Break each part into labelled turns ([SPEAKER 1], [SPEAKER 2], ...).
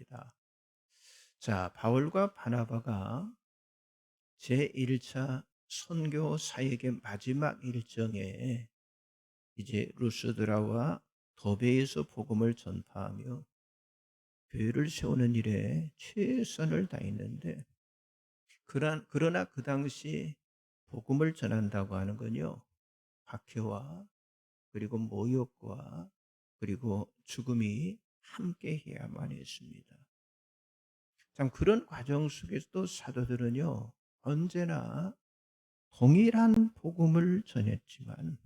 [SPEAKER 1] 하겠습니다. 자, 바울과 바나바가 제1차 선교 사역의 마지막 일정에 이제 루스드라와 더베에서 복음을 전파하며 교회를 세우는 일에 최선을 다했는데, 그러나 그 당시 복음을 전한다고 하는 건요, 박해와 그리고 모욕과 그리고 죽음이 함께 해야만 했습니다. 참, 그런 과정 속에서도 사도들은요, 언제나 동일한 복음을 전했지만,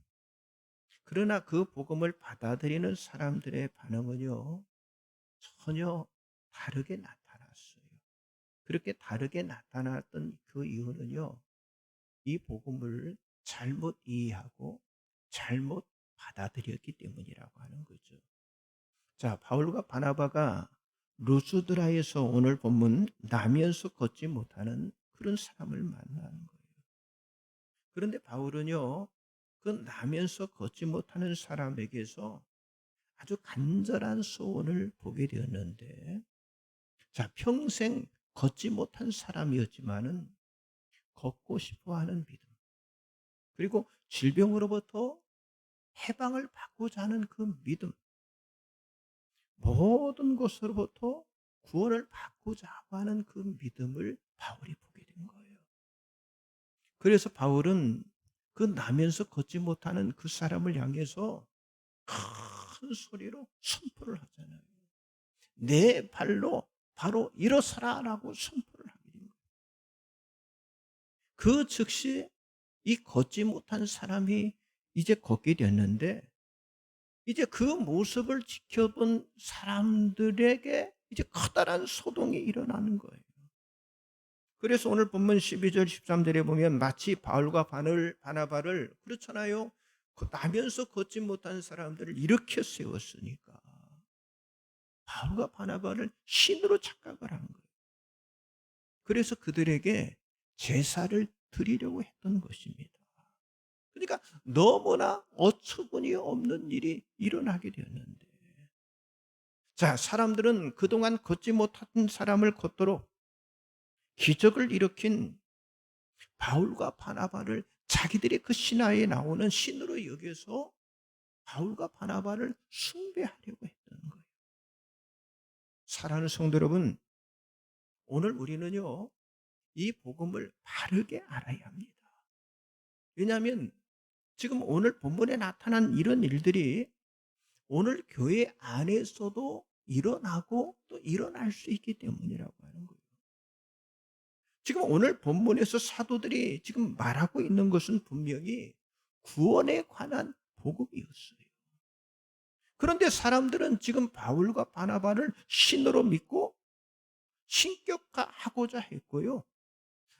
[SPEAKER 1] 그러나 그 복음을 받아들이는 사람들의 반응은요, 전혀 다르게 나타났어요. 그렇게 다르게 나타났던 그 이유는요, 이 복음을 잘못 이해하고 잘못 받아들였기 때문이라고 하는 거죠. 자, 바울과 바나바가 루스드라에서 오늘 본문 나면서 걷지 못하는 그런 사람을 만나는 거예요. 그런데 바울은요, 그 나면서 걷지 못하는 사람에게서 아주 간절한 소원을 보게 되었는데, 자, 평생 걷지 못한 사람이었지만은 걷고 싶어 하는 믿음, 그리고 질병으로부터 해방을 받고자 하는 그 믿음, 모든 것으로부터 구원을 받고자 하는 그 믿음을 바울이 보게 된 거예요. 그래서 바울은 그 나면서 걷지 못하는 그 사람을 향해서 큰 소리로 선포를 하잖아요. 내 발로 바로 일어서라라고 선포를 하게 된 거예요. 그 즉시 이 걷지 못한 사람이 이제 걷게 됐는데, 이제 그 모습을 지켜본 사람들에게 이제 커다란 소동이 일어나는 거예요. 그래서 오늘 본문 12절 13절에 보면 마치 바울과 바나바를 그렇잖아요. 나면서 걷지 못한 사람들을 일으켜 세웠으니까 바울과 바나바를 신으로 착각을 한 거예요. 그래서 그들에게 제사를 드리려고 했던 것입니다. 그러니까 너무나 어처구니 없는 일이 일어나게 되었는데, 자, 사람들은 그동안 걷지 못한 사람을 걷도록 기적을 일으킨 바울과 바나바를 자기들의 그 신화에 나오는 신으로 여겨서 바울과 바나바를 숭배하려고 했던 거예요. 사랑하는 성도 여러분, 오늘 우리는요, 이 복음을 바르게 알아야 합니다. 왜냐하면 지금 오늘 본문에 나타난 이런 일들이 오늘 교회 안에서도 일어나고 또 일어날 수 있기 때문이라고 하는 거예요. 지금 오늘 본문에서 사도들이 지금 말하고 있는 것은 분명히 구원에 관한 복음이었어요. 그런데 사람들은 지금 바울과 바나바를 신으로 믿고 신격화하고자 했고요.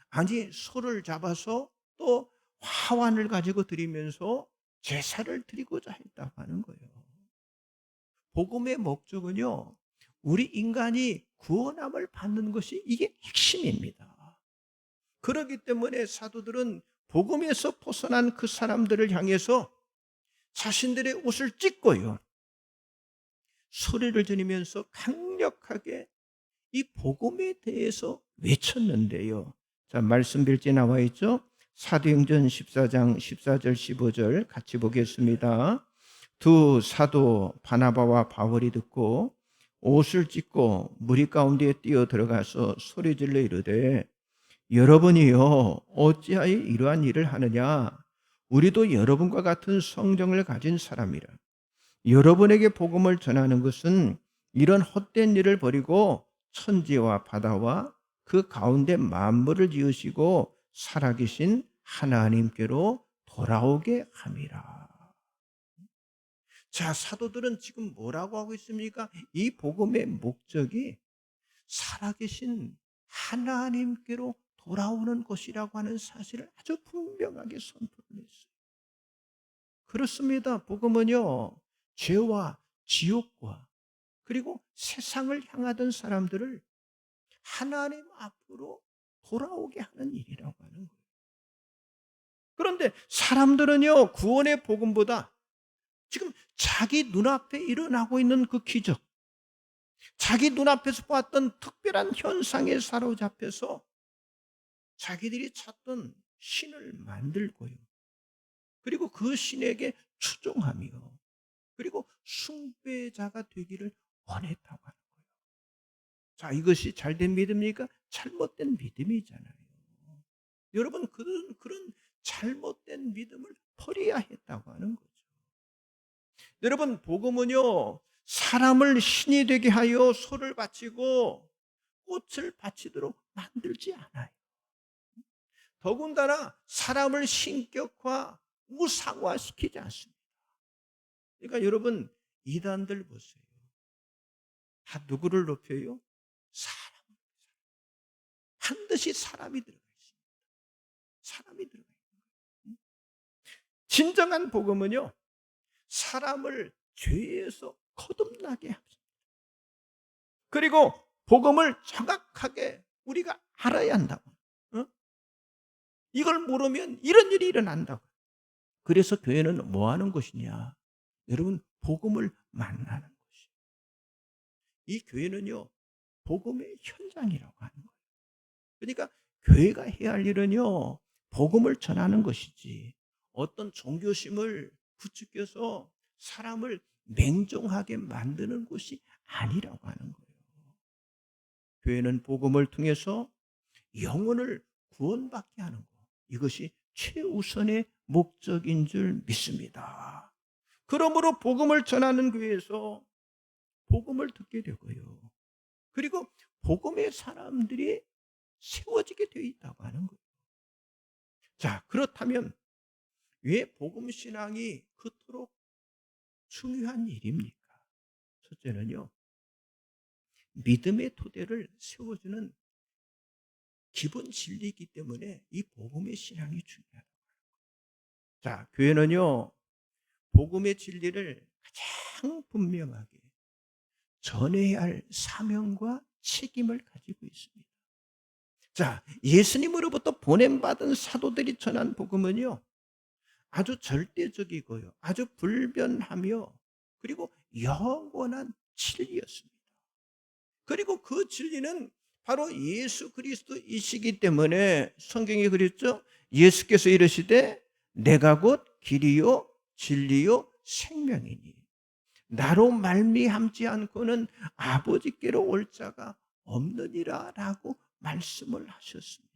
[SPEAKER 1] 아니, 소를 잡아서 또 화환을 가지고 드리면서 제사를 드리고자 했다고 하는 거예요. 복음의 목적은요, 우리 인간이 구원함을 받는 것이 이게 핵심입니다. 그렇기 때문에 사도들은 복음에서 벗어난 그 사람들을 향해서 자신들의 옷을 찢고요, 소리를 지르면서 강력하게 이 복음에 대해서 외쳤는데요. 자, 말씀 빌지에 나와 있죠. 사도행전 14장 14절 15절 같이 보겠습니다. 두 사도 바나바와 바울이 듣고 옷을 찢고 무리 가운데에 뛰어 들어가서 소리질러 이르되, 여러분이요 어찌하여 이러한 일을 하느냐? 우리도 여러분과 같은 성정을 가진 사람이라. 여러분에게 복음을 전하는 것은 이런 헛된 일을 버리고 천지와 바다와 그 가운데 만물을 지으시고 살아계신 하나님께로 돌아오게 함이라. 자, 사도들은 지금 뭐라고 하고 있습니까? 이 복음의 목적이 살아계신 하나님께로 돌아오는 것이라고 하는 사실을 아주 분명하게 선포를 했어요. 그렇습니다. 복음은요, 죄와 지옥과 그리고 세상을 향하던 사람들을 하나님 앞으로 돌아오게 하는 일이라고 하는 거예요. 그런데 사람들은요, 구원의 복음보다 지금 자기 눈앞에 일어나고 있는 그 기적, 자기 눈앞에서 보았던 특별한 현상에 사로잡혀서 자기들이 찾던 신을 만들고요. 그리고 그 신에게 추종하며 그리고 숭배자가 되기를 원했다고 하는 거예요. 자, 이것이 잘된 믿음입니까? 잘못된 믿음이잖아요. 여러분, 그런 잘못된 믿음을 버려야 했다고 하는 거죠. 여러분, 복음은요, 사람을 신이 되게 하여 소를 바치고 꽃을 바치도록 만들지 않아요. 더군다나 사람을 신격화, 우상화시키지 않습니다. 그러니까 여러분, 이단들 보세요. 다 누구를 높여요? 사람. 반드시 사람이 들어가 있습니다. 사람이 들어가 있습니다. 진정한 복음은요, 사람을 죄에서 거듭나게 합니다. 그리고 복음을 정확하게 우리가 알아야 한다고. 이걸 모르면 이런 일이 일어난다고. 그래서 교회는 뭐 하는 곳이냐? 여러분, 복음을 만나는 곳이에요. 이 교회는요, 복음의 현장이라고 하는 거예요. 그러니까 교회가 해야 할 일은요, 복음을 전하는 것이지 어떤 종교심을 부추겨서 사람을 맹종하게 만드는 곳이 아니라고 하는 거예요. 교회는 복음을 통해서 영혼을 구원받게 하는 것, 이것이 최우선의 목적인 줄 믿습니다. 그러므로 복음을 전하는 교회에서 복음을 듣게 되고요. 그리고 복음의 사람들이 세워지게 되어 있다고 하는 거예요. 자, 그렇다면 왜 복음 신앙이 그토록 중요한 일입니까? 첫째는요, 믿음의 토대를 세워주는 기본 진리이기 때문에 이 복음의 신앙이 중요하다. 자, 교회는요, 복음의 진리를 가장 분명하게 전해야 할 사명과 책임을 가지고 있습니다. 자, 예수님으로부터 보냄받은 사도들이 전한 복음은요, 아주 절대적이고요, 아주 불변하며 그리고 영원한 진리였습니다. 그리고 그 진리는 바로 예수 그리스도이시기 때문에 성경이 그랬죠. 예수께서 이르시되 내가 곧 길이요 진리요 생명이니 나로 말미암지 않고는 아버지께로 올 자가 없느니라 라고 말씀을 하셨습니다.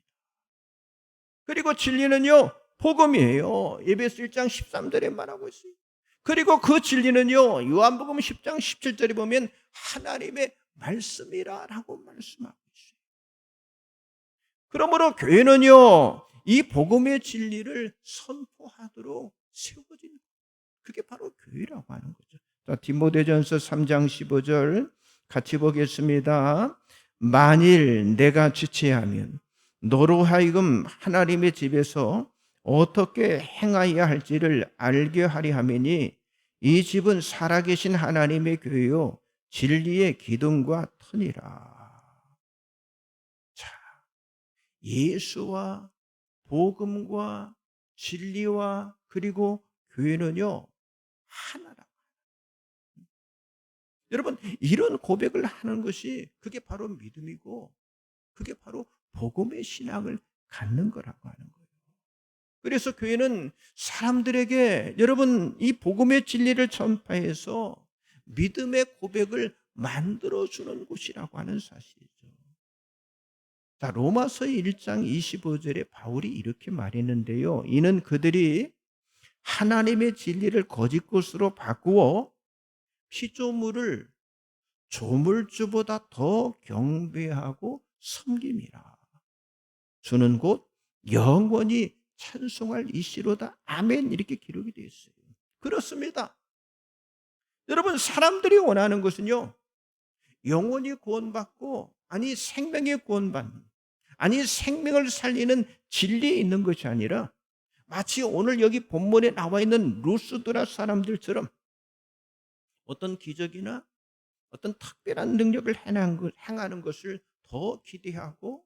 [SPEAKER 1] 그리고 진리는요, 복음이에요. 에베소 1장 13절에 말하고 있어요. 그리고 그 진리는요, 요한복음 10장 17절에 보면 하나님의 말씀이라고 말씀하고 있어요. 그러므로 교회는요, 이 복음의 진리를 선포하도록 세워진, 그게 바로 교회라고 하는 거죠. 자, 디모데전서 3장 15절 같이 보겠습니다. 만일 내가 지체하면 너로 하여금 하나님의 집에서 어떻게 행하여야 할지를 알게 하려 함이니 이 집은 살아계신 하나님의 교회요 진리의 기둥과 터니라. 자, 예수와 복음과 진리와 그리고 교회는요 하나라. 여러분, 이런 고백을 하는 것이 그게 바로 믿음이고 그게 바로 복음의 신앙을 갖는 거라고 하는 거예요. 그래서 교회는 사람들에게 여러분 이 복음의 진리를 전파해서 믿음의 고백을 만들어주는 곳이라고 하는 사실이죠. 자, 로마서 1장 25절에 바울이 이렇게 말했는데요. 이는 그들이 하나님의 진리를 거짓 것으로 바꾸어 피조물을 조물주보다 더 경배하고 섬김이라. 주는 곧 영원히 찬송할 이시로다. 아멘. 이렇게 기록이 되어 있어요. 그렇습니다. 여러분, 사람들이 원하는 것은요, 영원히 구원받고, 아니 생명의 구원받는, 아니 생명을 살리는 진리에 있는 것이 아니라 마치 오늘 여기 본문에 나와 있는 루스드라 사람들처럼 어떤 기적이나 어떤 특별한 능력을 행하는 것을 더 기대하고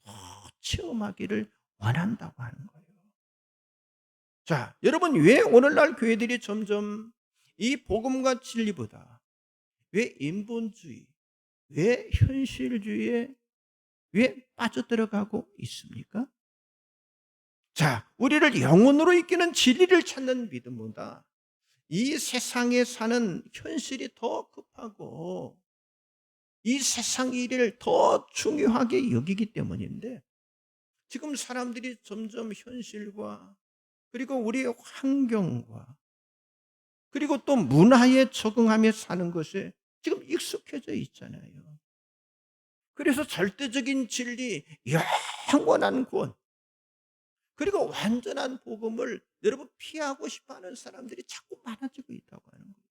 [SPEAKER 1] 더 체험하기를 원한다고 하는 거예요. 자, 여러분, 왜 오늘날 교회들이 점점 이 복음과 진리보다 왜 인본주의, 왜 현실주의에 왜 빠져들어가고 있습니까? 자, 우리를 영혼으로 이끄는 진리를 찾는 믿음보다 이 세상에 사는 현실이 더 급하고 이 세상 일을 더 중요하게 여기기 때문인데, 지금 사람들이 점점 현실과 그리고 우리의 환경과 그리고 또 문화에 적응하며 사는 것에 지금 익숙해져 있잖아요. 그래서 절대적인 진리, 영원한 구원, 그리고 완전한 복음을 여러분 피하고 싶어하는 사람들이 자꾸 많아지고 있다고 하는 거예요.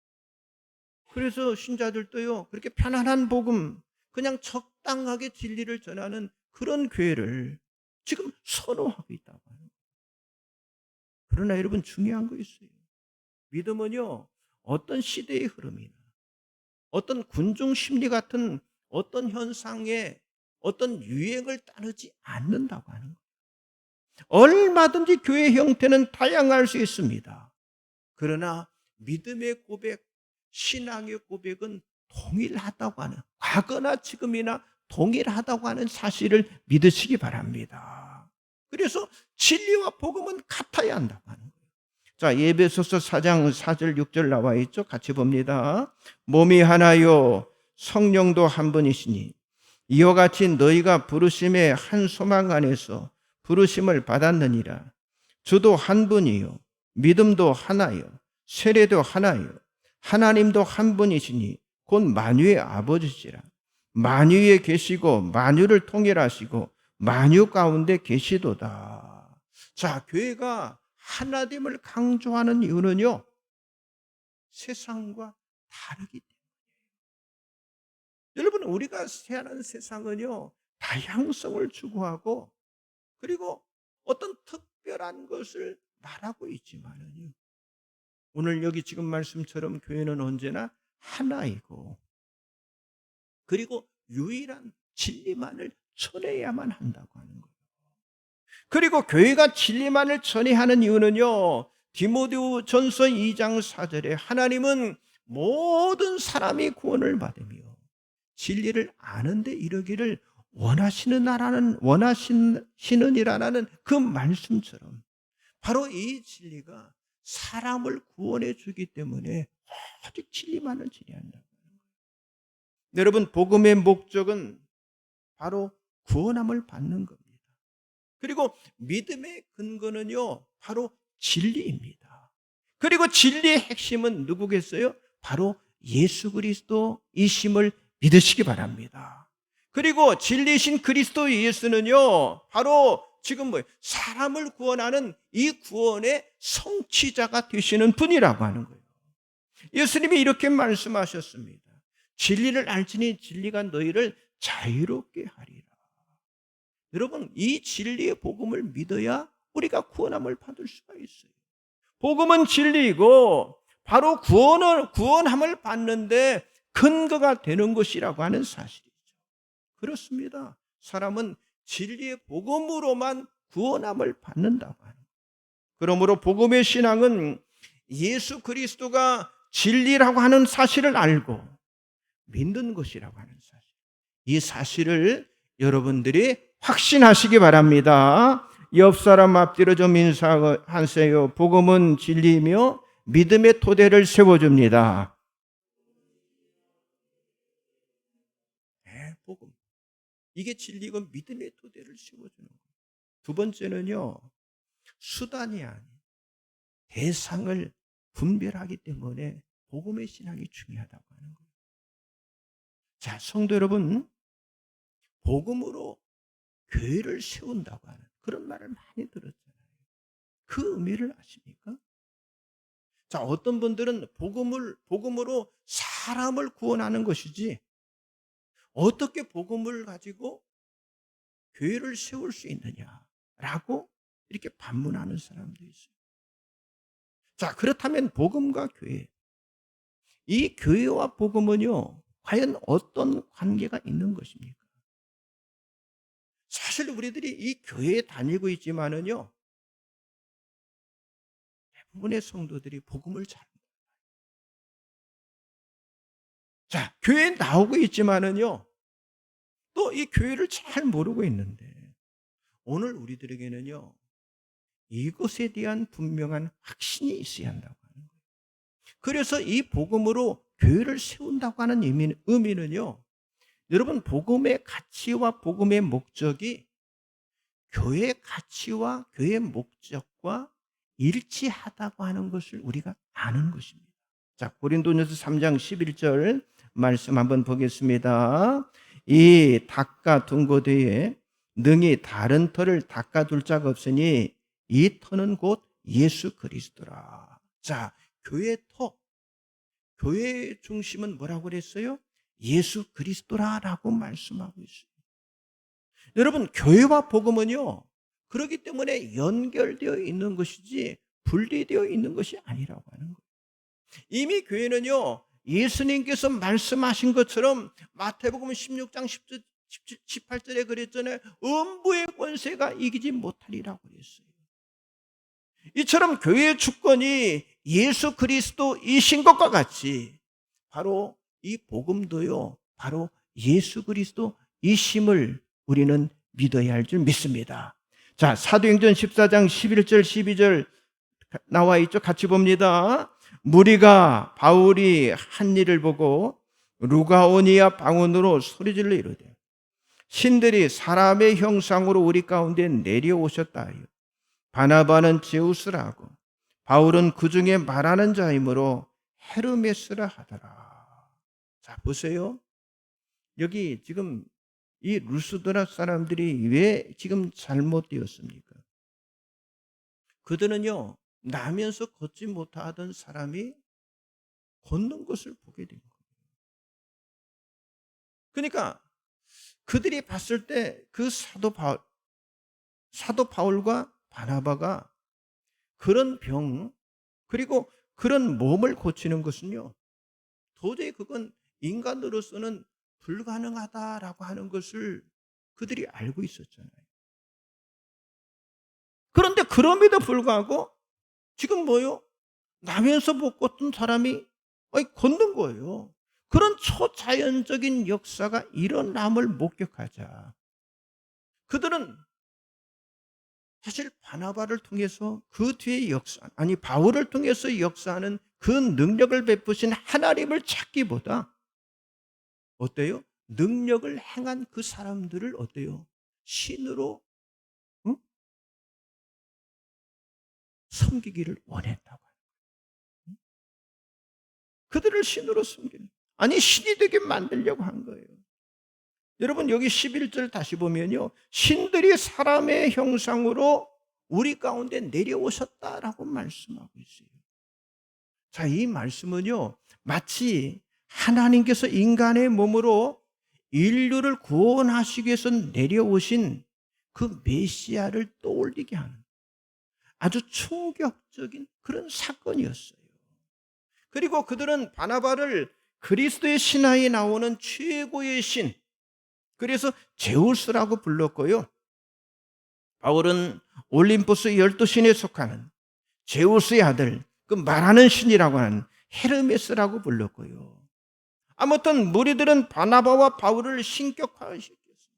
[SPEAKER 1] 그래서 신자들도요, 그렇게 편안한 복음, 그냥 적당하게 진리를 전하는 그런 교회를 지금 선호하고 있다고 하는 거예요. 그러나 여러분, 중요한 거 있어요. 믿음은요, 어떤 시대의 흐름이나 어떤 군중 심리 같은 어떤 현상에 어떤 유행을 따르지 않는다고 하는 거예요. 얼마든지 교회 형태는 다양할 수 있습니다. 그러나 믿음의 고백, 신앙의 고백은 동일하다고 하는, 과거나 지금이나 동일하다고 하는 사실을 믿으시기 바랍니다. 그래서 진리와 복음은 같아야 한다고 하는 거예요. 자, 에베소서 4장 4절 6절 나와 있죠. 같이 봅니다. 몸이 하나요 성령도 한 분이시니 이와 같이 너희가 부르심의 한 소망 안에서 부르심을 받았느니라. 주도 한 분이요 믿음도 하나요 세례도 하나요 하나님도 한 분이시니 곧 만유의 아버지시라. 만유에 계시고 만유를 통일하시고 만유 가운데 계시도다. 자, 교회가 하나됨을 강조하는 이유는요, 세상과 다르기 때문에. 여러분, 우리가 태어난 세상은요, 다양성을 추구하고 그리고 어떤 특별한 것을 말하고 있지만은요, 오늘 여기 지금 말씀처럼 교회는 언제나 하나이고 그리고 유일한 진리만을 전해야만 한다고 하는 거예요. 그리고 교회가 진리만을 전해하는 이유는요, 디모데 전서 2장 4절에 하나님은 모든 사람이 구원을 받으며 진리를 아는데 이르기를 원하시느니라는 그 말씀처럼 바로 이 진리가 사람을 구원해 주기 때문에 오직 진리만을 전해한다. 여러분, 복음의 목적은 바로 구원함을 받는 겁니다. 그리고 믿음의 근거는요, 바로 진리입니다. 그리고 진리의 핵심은 누구겠어요? 바로 예수 그리스도이심을 믿으시기 바랍니다. 그리고 진리신 그리스도 예수는요, 바로 지금 사람을 구원하는 이 구원의 성취자가 되시는 분이라고 하는 거예요. 예수님이 이렇게 말씀하셨습니다. 진리를 알지니 진리가 너희를 자유롭게 하리라. 여러분, 이 진리의 복음을 믿어야 우리가 구원함을 받을 수가 있어요. 복음은 진리이고 바로 구원함을 받는데 근거가 되는 것이라고 하는 사실이죠. 그렇습니다. 사람은 진리의 복음으로만 구원함을 받는다고 하는 거예요. 그러므로 복음의 신앙은 예수 그리스도가 진리라고 하는 사실을 알고 믿는 것이라고 하는 사실. 이 사실을 여러분들이 확신하시기 바랍니다. 옆 사람 앞뒤로 좀 인사하세요. 복음은 진리이며 믿음의 토대를 세워줍니다. 네, 복음. 이게 진리고 믿음의 토대를 세워주는 거예요. 두 번째는요, 수단이 아닌 대상을 분별하기 때문에 복음의 신앙이 중요하다고 하는 거예요. 자, 성도 여러분, 복음으로 교회를 세운다고 하는 그런 말을 많이 들었잖아요. 그 의미를 아십니까? 자, 어떤 분들은 복음으로 사람을 구원하는 것이지 어떻게 복음을 가지고 교회를 세울 수 있느냐라고 이렇게 반문하는 사람도 있어요. 자, 그렇다면 복음과 교회, 이 교회와 복음은요, 과연 어떤 관계가 있는 것입니까? 사실 우리들이 이 교회에 다니고 있지만은요, 대부분의 성도들이 복음을 잘 몰라요. 자, 교회에 나오고 있지만은요, 또 이 교회를 잘 모르고 있는데, 오늘 우리들에게는요, 이것에 대한 분명한 확신이 있어야 한다고 하는 거예요. 그래서 이 복음으로 교회를 세운다고 하는 의미는요, 여러분, 복음의 가치와 복음의 목적이 교회의 가치와 교회의 목적과 일치하다고 하는 것을 우리가 아는 것입니다. 자, 고린도전서 3장 11절 말씀 한번 보겠습니다. 이 닦아 둔 것 외에 능히 다른 터를 닦아둘 자가 없으니 이 터는 곧 예수 그리스도라. 자, 교회의 터, 교회의 중심은 뭐라고 그랬어요? 예수 그리스도라라고 말씀하고 있어요. 여러분, 교회와 복음은요, 그렇기 때문에 연결되어 있는 것이지 분리되어 있는 것이 아니라고 하는 거예요. 이미 교회는요, 예수님께서 말씀하신 것처럼 마태복음 16장 18절에 그랬잖아요. 음부의 권세가 이기지 못하리라고 그랬어요. 이처럼 교회의 주권이 예수 그리스도이신 것과 같이 바로 이 복음도요, 바로 예수 그리스도이심을 우리는 믿어야 할 줄 믿습니다. 자, 사도행전 14장 11절 12절 나와 있죠. 같이 봅니다. 무리가 바울이 한 일을 보고 루가오니아 방언으로 소리질러 이르되 신들이 사람의 형상으로 우리 가운데 내려오셨다 하여 바나바는 제우스라고 바울은 그 중에 말하는 자이므로 헤르메스라 하더라. 자, 보세요. 여기 지금 이 루스드라 사람들이 왜 지금 잘못되었습니까? 그들은요, 나면서 걷지 못하던 사람이 걷는 것을 보게 된 거예요. 그러니까 그들이 봤을 때 그 사도 바울과 바나바가 그런 병, 그리고 그런 몸을 고치는 것은요, 도저히 그건 인간으로서는 불가능하다라고 하는 것을 그들이 알고 있었잖아요. 그런데 그럼에도 불구하고 지금 뭐요? 나면서 못 걷던 사람이 걷는 거예요. 그런 초자연적인 역사가 일어남을 목격하자 그들은 사실 바나바를 통해서 그 뒤에 바울을 통해서 역사하는 그 능력을 베푸신 하나님을 찾기보다 어때요? 능력을 행한 그 사람들을 어때요? 신으로 응? 섬기기를 원했다고. 응? 그들을 신으로 섬기는, 아니 신이 되게 만들려고 한 거예요. 여러분, 여기 11절 다시 보면요, 신들이 사람의 형상으로 우리 가운데 내려오셨다라고 말씀하고 있어요. 자, 이 말씀은요, 마치 하나님께서 인간의 몸으로 인류를 구원하시기 위해서 내려오신 그 메시아를 떠올리게 하는 아주 충격적인 그런 사건이었어요. 그리고 그들은 바나바를 그리스도의 신화에 나오는 최고의 신, 그래서 제우스라고 불렀고요. 바울은 올림포스 12신에 속하는 제우스의 아들, 그 말하는 신이라고 하는 헤르메스라고 불렀고요. 아무튼 무리들은 바나바와 바울을 신격화시켰어요.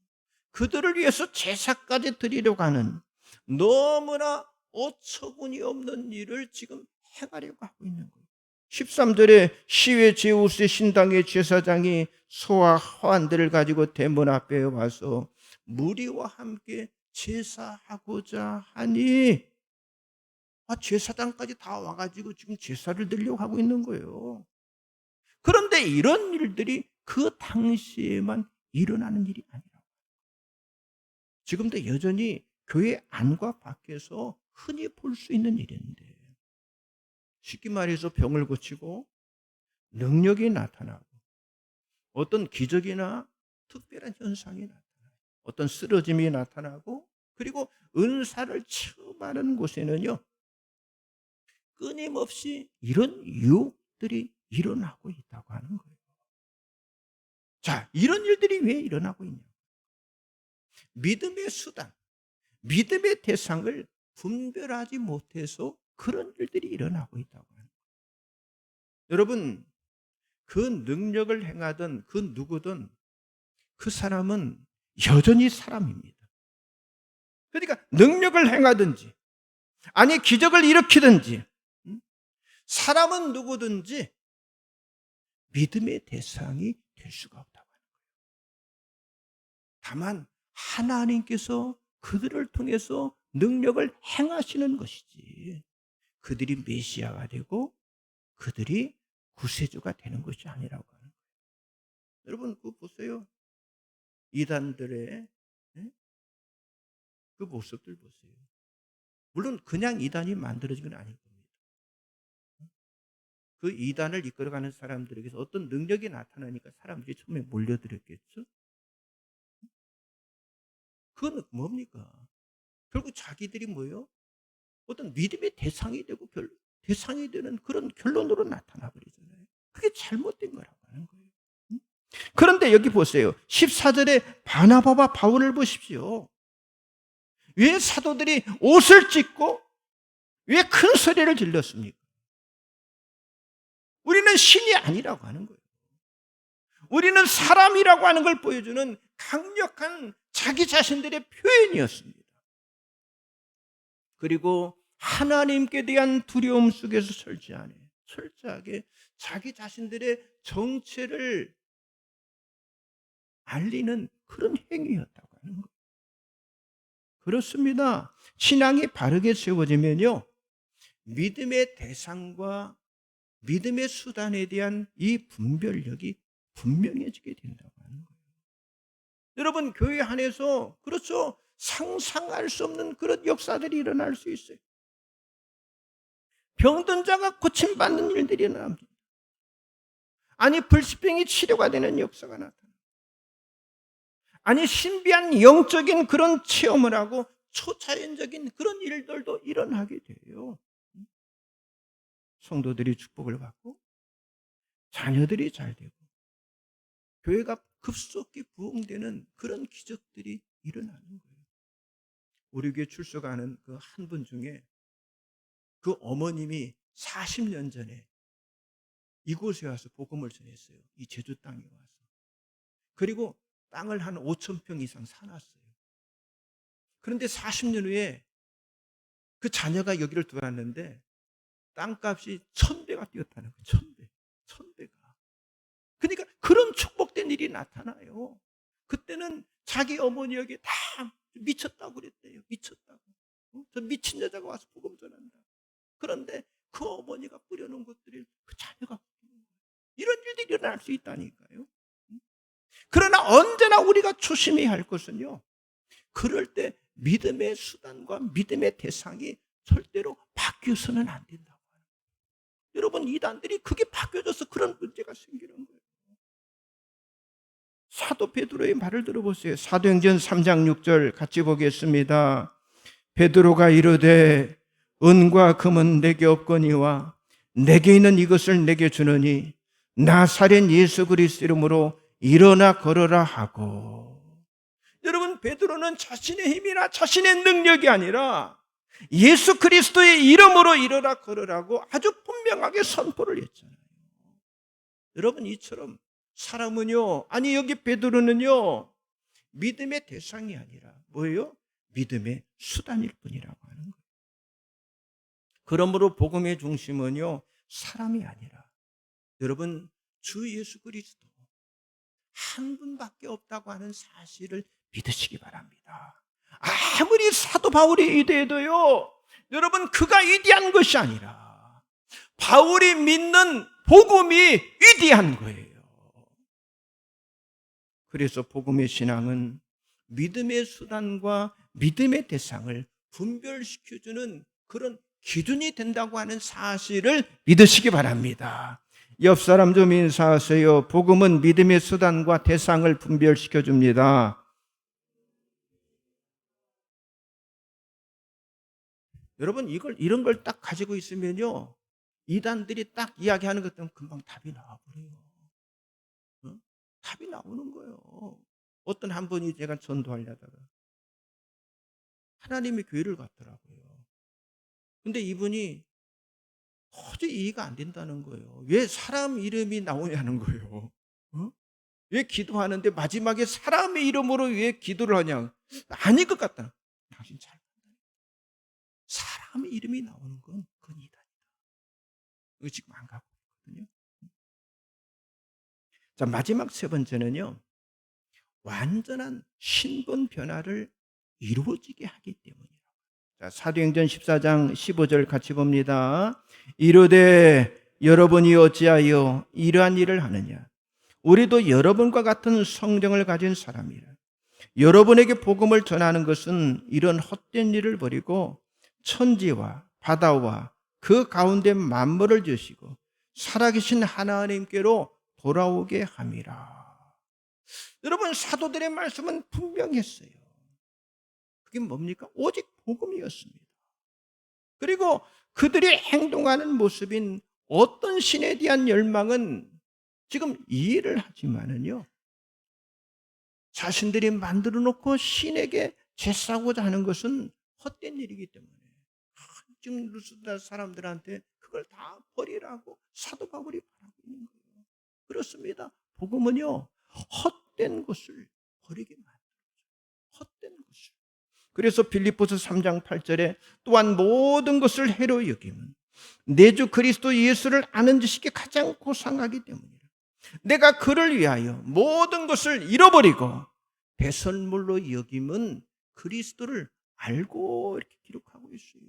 [SPEAKER 1] 그들을 위해서 제사까지 드리려고 하는 너무나 어처구니 없는 일을 지금 행하려고 하고 있는 거예요. 13절에 시외 제우스의 신당의 제사장이 소와 화환들을 가지고 대문 앞에 와서 무리와 함께 제사하고자 하니, 제사장까지 다 와가지고 지금 제사를 드리려고 하고 있는 거예요. 그런데 이런 일들이 그 당시에만 일어나는 일이 아니라 지금도 여전히 교회 안과 밖에서 흔히 볼 수 있는 일인데, 쉽게 말해서 병을 고치고 능력이 나타나고 어떤 기적이나 특별한 현상이 나타나고 어떤 쓰러짐이 나타나고 그리고 은사를 체험하는 곳에는요, 끊임없이 이런 유혹들이 일어나고 있다고 하는 거예요. 자, 이런 일들이 왜 일어나고 있냐? 믿음의 수단, 믿음의 대상을 분별하지 못해서 그런 일들이 일어나고 있다고 합니다. 여러분, 그 능력을 행하던 그 누구든 그 사람은 여전히 사람입니다. 그러니까 능력을 행하든지 아니 기적을 일으키든지 사람은 누구든지 믿음의 대상이 될 수가 없다고 하는 거예요. 다만 하나님께서 그들을 통해서 능력을 행하시는 것이지 그들이 메시아가 되고 그들이 구세주가 되는 것이 아니라고 하는 거예요. 여러분 그거 보세요. 이단들의 그 모습들 보세요. 물론 그냥 이단이 만들어진 건 아닐 겁니다. 그 이단을 이끌어가는 사람들에게서 어떤 능력이 나타나니까 사람들이 처음에 몰려들었겠죠. 그건 뭡니까? 결국 자기들이 뭐예요? 어떤 믿음의 대상이 되고 대상이 되는 그런 결론으로 나타나 버리잖아요. 그게 잘못된 거라고 하는 거예요. 그런데 여기 보세요. 14절에 바나바와 바울을 보십시오. 왜 사도들이 옷을 찢고 왜 큰 소리를 질렀습니까? 우리는 신이 아니라고 하는 거예요. 우리는 사람이라고 하는 걸 보여주는 강력한 자기 자신들의 표현이었습니다. 그리고 하나님께 대한 두려움 속에서 철저하게 자기 자신들의 정체를 알리는 그런 행위였다고 하는 거예요. 그렇습니다. 신앙이 바르게 세워지면요, 믿음의 대상과 믿음의 수단에 대한 이 분별력이 분명해지게 된다고 하는 거예요. 여러분, 교회 안에서 그렇죠, 상상할 수 없는 그런 역사들이 일어날 수 있어요. 병든 자가 고침받는 일들이 일어납니다. 아니, 불치병이 치료가 되는 역사가 나타납니다. 아니, 신비한 영적인 그런 체험을 하고 초자연적인 그런 일들도 일어나게 돼요. 성도들이 축복을 받고 자녀들이 잘 되고 교회가 급속히 부흥되는 그런 기적들이 일어나는 거예요. 우리 교회 출석하는 그 한 분 중에 그 어머님이 40년 전에 이곳에 와서 복음을 전했어요. 이 제주 땅에 와서. 그리고 땅을 한 5천 평 이상 사놨어요. 그런데 40년 후에 그 자녀가 여기를 들어왔는데 땅값이 1000배가 뛰었다는 거예요. 1000배. 1000배가. 그러니까 그런 축복된 일이 나타나요. 그때는 자기 어머니 여기 다 미쳤다고 그랬대요. 미쳤다고. 저 미친 여자가 와서 복음 전한다. 그런데 그 어머니가 뿌려놓은 것들이 그 자녀가 이런 일들이 일어날 수 있다니까요. 그러나 언제나 우리가 조심해야 할 것은요, 그럴 때 믿음의 수단과 믿음의 대상이 절대로 바뀌어서는 안 된다고. 여러분, 이단들이 그게 바뀌어져서 그런 문제가 생기는 거예요. 사도 베드로의 말을 들어보세요. 사도행전 3장 6절 같이 보겠습니다. 베드로가 이르되 은과 금은 내게 없거니와 내게 있는 이것을 내게 주느니 나사렛 예수 그리스도 이름으로 일어나 걸어라 하고. 여러분, 베드로는 자신의 힘이나 자신의 능력이 아니라 예수 그리스도의 이름으로 일어나 걸으라고 아주 분명하게 선포를 했잖아요. 여러분, 이처럼 사람은요, 아니 여기 베드로는요, 믿음의 대상이 아니라 뭐예요? 믿음의 수단일 뿐이라고 하는 거예요. 그러므로 복음의 중심은요, 사람이 아니라 여러분, 주 예수 그리스도 한 분밖에 없다고 하는 사실을 믿으시기 바랍니다. 아무리 사도 바울이 위대해도요, 여러분, 그가 위대한 것이 아니라 바울이 믿는 복음이 위대한 거예요. 그래서 복음의 신앙은 믿음의 수단과 믿음의 대상을 분별시켜주는 그런 기준이 된다고 하는 사실을 믿으시기 바랍니다. 옆 사람 좀 인사하세요. 복음은 믿음의 수단과 대상을 분별시켜 줍니다. 여러분, 이런 걸 딱 가지고 있으면요, 이단들이 딱 이야기하는 것 때문에 금방 답이 나와버려요. 어? 답이 나오는 거예요. 어떤 한 분이 제가 전도하려다가 하나님의 교회를 갔더라고요. 근데 이분이 도저히 이해가 안 된다는 거예요. 왜 사람 이름이 나오냐는 거예요. 어? 왜 기도하는데 마지막에 사람의 이름으로 왜 기도를 하냐? 아닐 것 같다. 당신 잘 사람의 이름이 나오는 건 그건 이단이다. 이거 지금 안 가고 있거든요. 자, 마지막 세 번째는요. 완전한 신분 변화를 이루어지게 하기 때문이에요. 자, 사도행전 14장 15절 같이 봅니다. 이르되 여러분이 어찌하여 이러한 일을 하느냐? 우리도 여러분과 같은 성령을 가진 사람이라. 여러분에게 복음을 전하는 것은 이런 헛된 일을 버리고 천지와 바다와 그 가운데 만물을 지으시고 살아계신 하나님께로 돌아오게 함이라. 여러분, 사도들의 말씀은 분명했어요. 그게 뭡니까? 오직 복음이었습니다. 그리고 그들이 행동하는 모습인 어떤 신에 대한 열망은 지금 이해를 하지만은요, 자신들이 만들어 놓고 신에게 제사하고자 하는 것은 헛된 일이기 때문에 지금 루스드라 사람들한테 그걸 다 버리라고 사도 바울이 바라고 있는 거예요. 그렇습니다. 복음은요, 헛된 것을 버리게 만들어요. 헛된 것을. 그래서 빌립보서 3장 8절에 또한 모든 것을 해로 여김은 내 주 그리스도 예수를 아는 지식이 가장 고상하기 때문이라. 내가 그를 위하여 모든 것을 잃어버리고 배설물로 여김은 그리스도를 알고 이렇게 기록하고 있어요.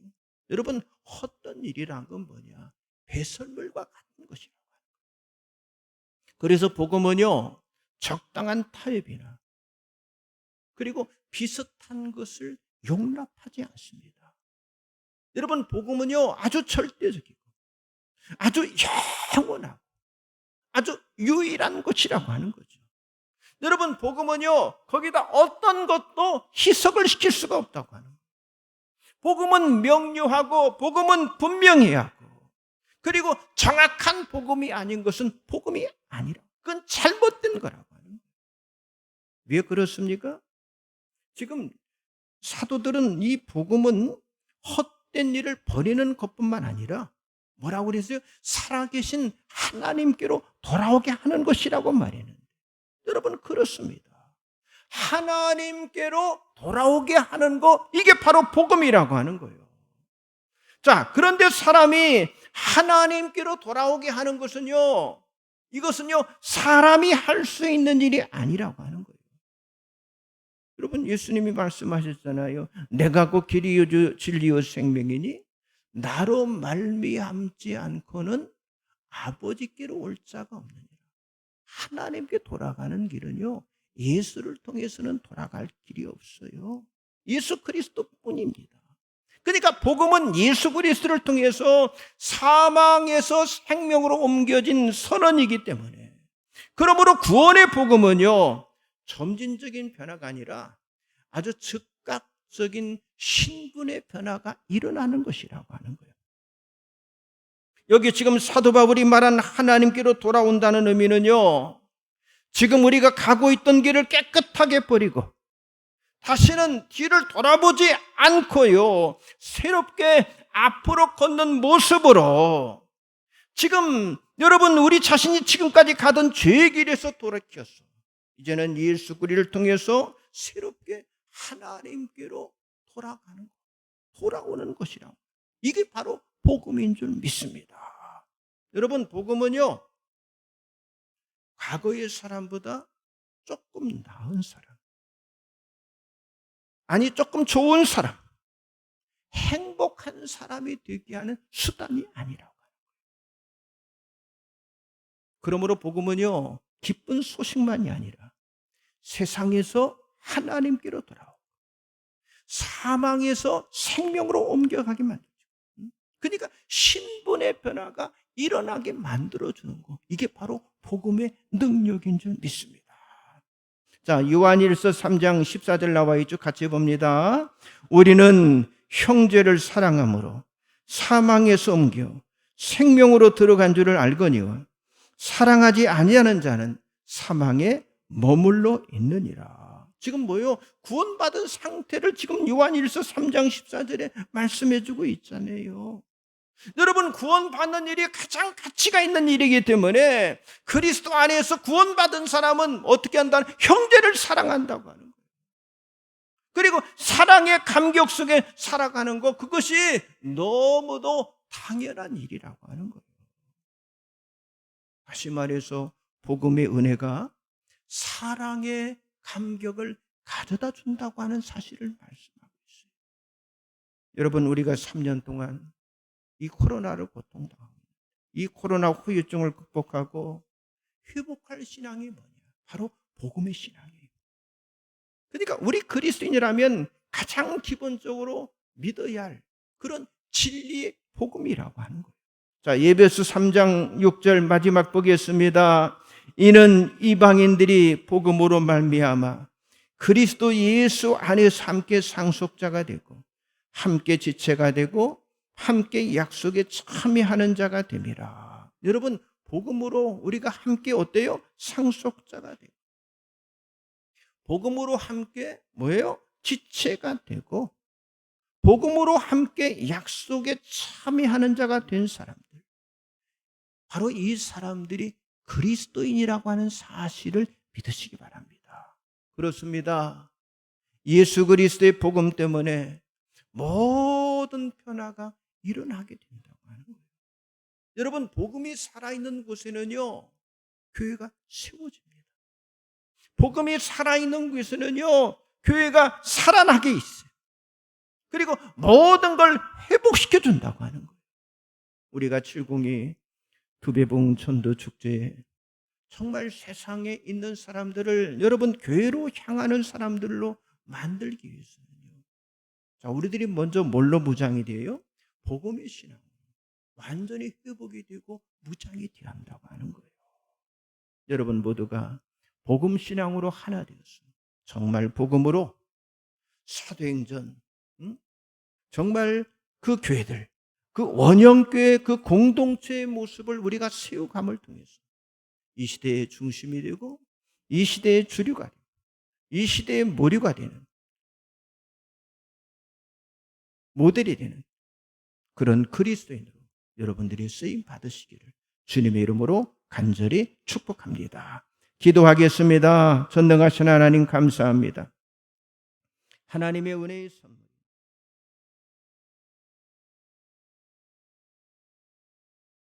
[SPEAKER 1] 여러분, 헛된 일이란 건 뭐냐? 배설물과 같은 것이라고 하는 거예요. 그래서 복음은요, 적당한 타협이나 그리고 비슷한 것을 용납하지 않습니다. 여러분, 복음은요, 아주 절대적이고 아주 영원하고 아주 유일한 것이라고 하는 거죠. 여러분, 복음은요, 거기다 어떤 것도 희석을 시킬 수가 없다고 하는 거예요. 복음은 명료하고 복음은 분명히 하고 그리고 정확한 복음이 아닌 것은 복음이 아니라 그건 잘못된 거라고 하는 거예요. 왜 그렇습니까? 지금 사도들은 이 복음은 헛된 일을 버리는 것뿐만 아니라 뭐라고 그랬어요? 살아계신 하나님께로 돌아오게 하는 것이라고 말했는데, 여러분, 그렇습니다. 하나님께로 돌아오게 하는 거, 이게 바로 복음이라고 하는 거예요. 자, 그런데 사람이 하나님께로 돌아오게 하는 것은요, 이것은요, 사람이 할 수 있는 일이 아니라고 하는 거예요. 여러분, 예수님이 말씀하셨잖아요. 내가 곧 길이요 진리요 생명이니 나로 말미암지 않고는 아버지께로 올 자가 없느니라. 하나님께 돌아가는 길은요, 예수를 통해서는 돌아갈 길이 없어요. 예수 그리스도뿐입니다. 그러니까 복음은 예수 그리스도를 통해서 사망에서 생명으로 옮겨진 선언이기 때문에, 그러므로 구원의 복음은요, 점진적인 변화가 아니라 아주 즉각적인 신분의 변화가 일어나는 것이라고 하는 거예요. 여기 지금 사도 바울이 말한 하나님께로 돌아온다는 의미는요, 지금 우리가 가고 있던 길을 깨끗하게 버리고 다시는 뒤를 돌아보지 않고요, 새롭게 앞으로 걷는 모습으로 지금 여러분, 우리 자신이 지금까지 가던 죄의 길에서 돌이켜서 이제는 예수 그리스도를 통해서 새롭게 하나님께로 돌아오는 것이라고. 이게 바로 복음인 줄 믿습니다. 여러분, 복음은요, 과거의 사람보다 조금 나은 사람, 아니 조금 좋은 사람, 행복한 사람이 되게 하는 수단이 아니라고. 그러므로 복음은요, 기쁜 소식만이 아니라 세상에서 하나님께로 돌아오고 사망에서 생명으로 옮겨가게 만들죠. 그러니까 신분의 변화가 일어나게 만들어주는 거, 이게 바로 복음의 능력인 줄 믿습니다. 자, 요한일서 3장 14절 나와 있죠. 같이 봅니다. 우리는 형제를 사랑함으로 사망에서 옮겨 생명으로 들어간 줄을 알거니와 사랑하지 아니하는 자는 사망에 머물러 있느니라. 지금 뭐요? 구원받은 상태를 지금 요한일서 3장 14절에 말씀해 주고 있잖아요. 여러분, 구원받는 일이 가장 가치가 있는 일이기 때문에 그리스도 안에서 구원받은 사람은 어떻게 한다는, 형제를 사랑한다고 하는 거예요. 그리고 사랑의 감격 속에 살아가는 것, 그것이 너무도 당연한 일이라고 하는 거예요. 다시 말해서 복음의 은혜가 사랑의 감격을 가져다 준다고 하는 사실을 말씀하고 있어요. 여러분, 우리가 3년 동안 이 코로나를 고통당합니다. 이 코로나 후유증을 극복하고 회복할 신앙이 뭐냐? 바로 복음의 신앙이에요. 그러니까 우리 그리스도인이라면 가장 기본적으로 믿어야 할 그런 진리의 복음이라고 하는 거예요. 자, 에베소 3장 6절 마지막 보겠습니다. 이는 이방인들이 복음으로 말미암아 그리스도 예수 안에서 함께 상속자가 되고 함께 지체가 되고 함께 약속에 참여하는 자가 됨이라. 여러분, 복음으로 우리가 함께 어때요? 상속자가 되고, 복음으로 함께 뭐예요? 지체가 되고, 복음으로 함께 약속에 참여하는 자가 된 사람들, 바로 이 사람들이 그리스도인이라고 하는 사실을 믿으시기 바랍니다. 그렇습니다. 예수 그리스도의 복음 때문에 모든 변화가 일어나게 된다고 하는 거예요. 여러분, 복음이 살아있는 곳에는요, 교회가 세워집니다. 복음이 살아있는 곳에는요, 교회가 살아나게 있어요. 그리고 모든 걸 회복시켜 준다고 하는 거예요. 우리가 702 두배봉 전도 축제에 정말 세상에 있는 사람들을 여러분 교회로 향하는 사람들로 만들기 위해서는요, 자, 우리들이 먼저 뭘로 무장이 돼요? 복음의 신앙, 완전히 회복이 되고 무장이 되어야 한다고 하는 거예요. 여러분 모두가 복음 신앙으로 하나 되어서 정말 복음으로 사도행전, 정말 그 교회들, 그 원형교회 그 공동체의 모습을 우리가 세워감을 통해서 이 시대의 중심이 되고 이 시대의 주류가 되고 이 시대의 모류가 되는, 모델이 되는 그런 그리스도인으로 여러분들이 쓰임 받으시기를 주님의 이름으로 간절히 축복합니다. 기도하겠습니다. 전능하신 하나님 감사합니다. 하나님의 은혜의 선물,